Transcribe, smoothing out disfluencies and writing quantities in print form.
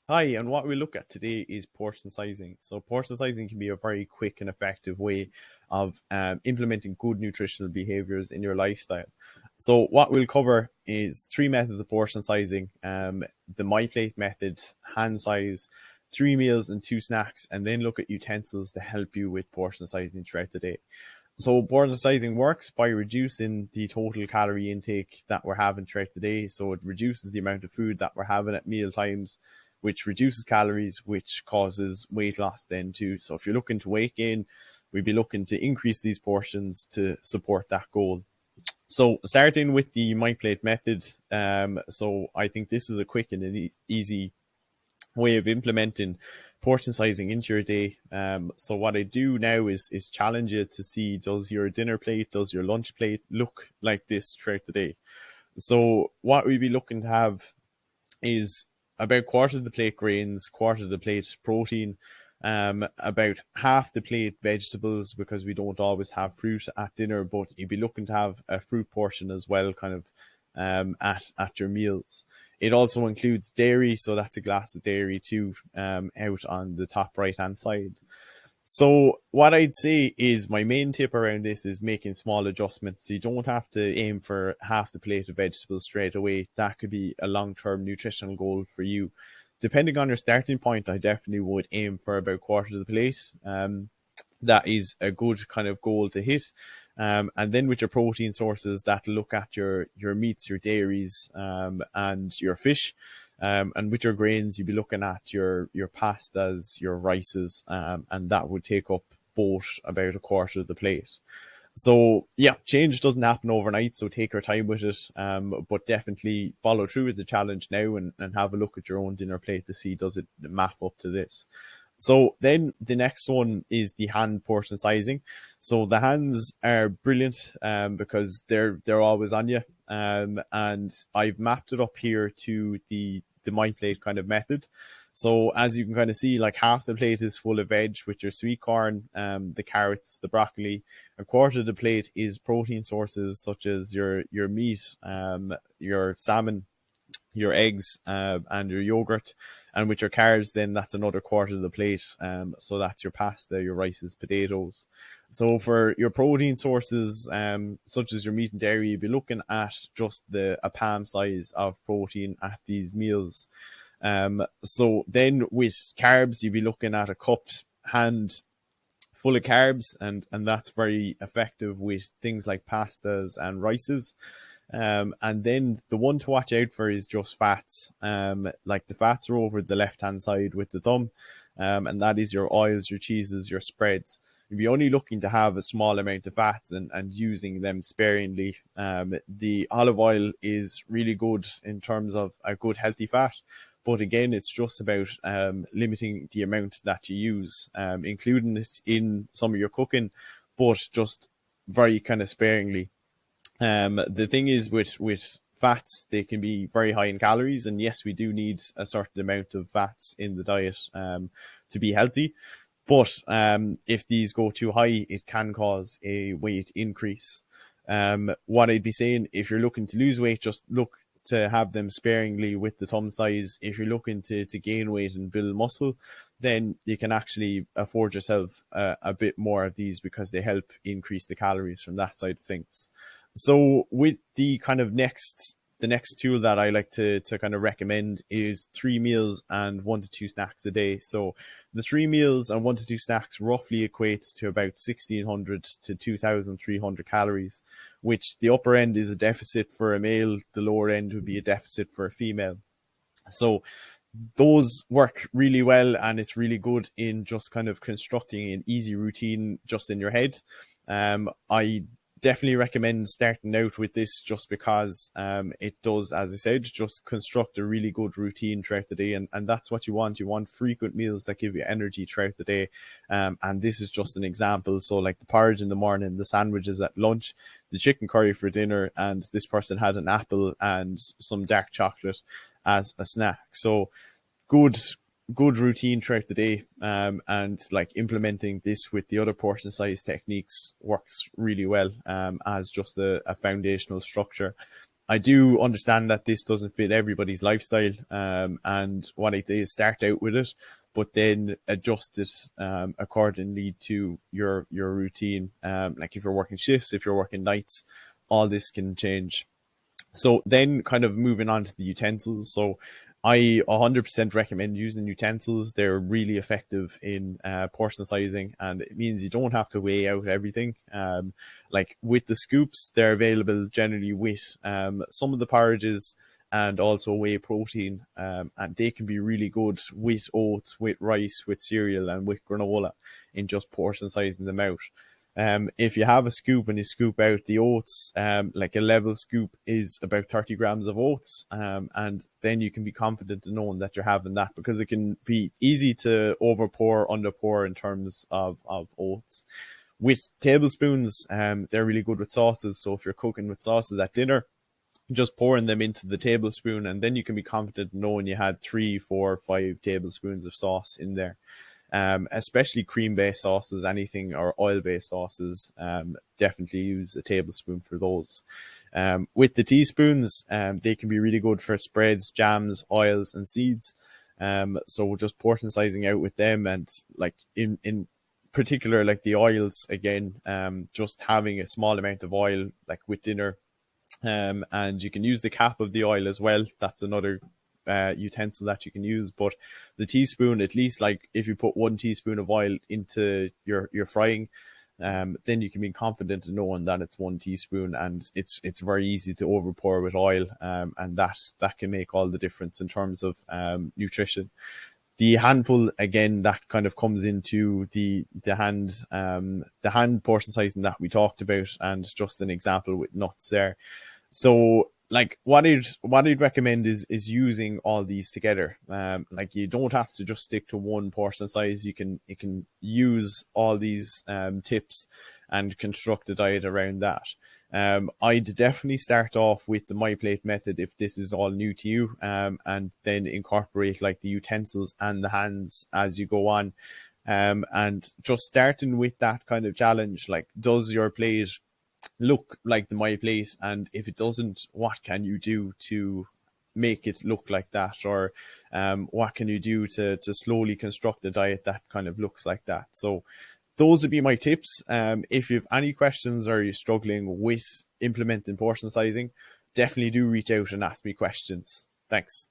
Hi, and what we look at today is portion sizing. So, portion sizing can be a very quick and effective way of implementing good nutritional behaviors in your lifestyle. So, what we'll cover is three methods of portion sizing: the my plate method, hand size, three meals and two snacks, and then look at utensils to help you with portion sizing throughout the day. So portion sizing works by reducing the total calorie intake that we're having throughout the day. So it reduces the amount of food that we're having at meal times, which reduces calories, which causes weight loss then too. So if you're looking to weight gain, we'd be looking to increase these portions to support that goal. So starting with the my plate method, so I think this is a quick and an easy way of implementing portion sizing into your day. So what I do now is challenge you to see, does your dinner plate, does your lunch plate look like this throughout the day? So what we'd be looking to have is about quarter of the plate grains, quarter of the plate protein, about half the plate vegetables, because we don't always have fruit at dinner, but you'd be looking to have a fruit portion as well, kind of at your meals. It also includes dairy, so that's a glass of dairy too, out on the top right hand side. So what I'd say is my main tip around this is making small adjustments. You don't have to aim for half the plate of vegetables straight away. That could be a long-term nutritional goal for you. Depending on your starting point, I definitely would aim for about quarter of the plate. That is a good kind of goal to hit. And then with your protein sources, that look at your meats, your dairies, and your fish. And with your grains, you'd be looking at your pastas, your rices, and that would take up both about a quarter of the plate. So yeah, change doesn't happen overnight, so take your time with it. But definitely follow through with the challenge now and have a look at your own dinner plate to see, does it map up to this. So then the next one is the hand portion sizing. So the hands are brilliant, because they're always on you. And I've mapped it up here to the my plate kind of method. So as you can kind of see, like half the plate is full of veg with your sweet corn, the carrots, the broccoli. A quarter of the plate is protein sources such as your meat, your salmon, your eggs, and your yogurt. And with your carbs, then that's another quarter of the plate. So that's your pasta, your rices, potatoes. So for your protein sources, such as your meat and dairy, you'd be looking at just a palm size of protein at these meals. So then with carbs, you'd be looking at a cupped hand full of carbs, and that's very effective with things like pastas and rices. And then the one to watch out for is just fats. Like the fats are over the left hand side with the thumb, and that is your oils, your cheeses, your spreads. You'll be only looking to have a small amount of fats and using them sparingly. The olive oil is really good in terms of a good healthy fat. But again, it's just about limiting the amount that you use, including it in some of your cooking, but just very kind of sparingly. The thing is with fats, they can be very high in calories, and yes, we do need a certain amount of fats in the diet to be healthy. But if these go too high, it can cause a weight increase. What I'd be saying, if you're looking to lose weight, just look to have them sparingly with the thumb size. If you're looking to gain weight and build muscle, then you can actually afford yourself a bit more of these because they help increase the calories from that side of things. So with the kind of the next tool that I like to kind of recommend is three meals and one to two snacks a day. So the three meals and one to two snacks roughly equates to about 1600 to 2300 calories, which the upper end is a deficit for a male, the lower end would be a deficit for a female. So those work really well, and it's really good in just kind of constructing an easy routine just in your head. I definitely recommend starting out with this just because it does, as I said, just construct a really good routine throughout the day, and that's what you want. You want frequent meals that give you energy throughout the day, and this is just an example. So like the porridge in the morning, the sandwiches at lunch, the chicken curry for dinner, and this person had an apple and some dark chocolate as a snack. So good routine throughout the day, and like implementing this with the other portion size techniques works really well, as just a foundational structure. I do understand that this doesn't fit everybody's lifestyle, and what I say is start out with it, but then adjust it accordingly to your routine. Like if you're working shifts, if you're working nights, all this can change. So then kind of moving on to the utensils. So I 100% recommend using utensils. They're really effective in portion sizing, and it means you don't have to weigh out everything. Like with the scoops, they're available generally with some of the porridges and also whey protein, and they can be really good with oats, with rice, with cereal, and with granola in just portion sizing them out. If you have a scoop and you scoop out the oats, like a level scoop is about 30 grams of oats, and then you can be confident in knowing that you're having that, because it can be easy to over pour, under pour in terms of oats. With tablespoons, they're really good with sauces. So if you're cooking with sauces at dinner, just pouring them into the tablespoon, and then you can be confident knowing you had 3, 4, 5 tablespoons of sauce in there. Especially cream-based sauces, anything, or oil-based sauces, definitely use a tablespoon for those. With the teaspoons, they can be really good for spreads, jams, oils, and seeds. So just portion sizing out with them, and like in particular, like the oils again, just having a small amount of oil, like with dinner. And you can use the cap of the oil as well. That's another utensil that you can use. But the teaspoon, at least, like if you put 1 teaspoon of oil into your frying, then you can be confident in knowing that it's 1 teaspoon, and it's very easy to over pour with oil, and that can make all the difference in terms of nutrition. The handful, again, that kind of comes into the hand portion sizing that we talked about, and just an example with nuts there. So like what I'd recommend is using all these together. Like you don't have to just stick to one portion size. You can use all these tips and construct a diet around that. I'd definitely start off with the MyPlate method if this is all new to you, and then incorporate like the utensils and the hands as you go on. And just starting with that kind of challenge, like, does your plate look like the MyPlate? And if it doesn't, what can you do to make it look like that? Or what can you do to slowly construct a diet that kind of looks like that? So those would be my tips. If you have any questions or you're struggling with implementing portion sizing, definitely do reach out and ask me questions. Thanks.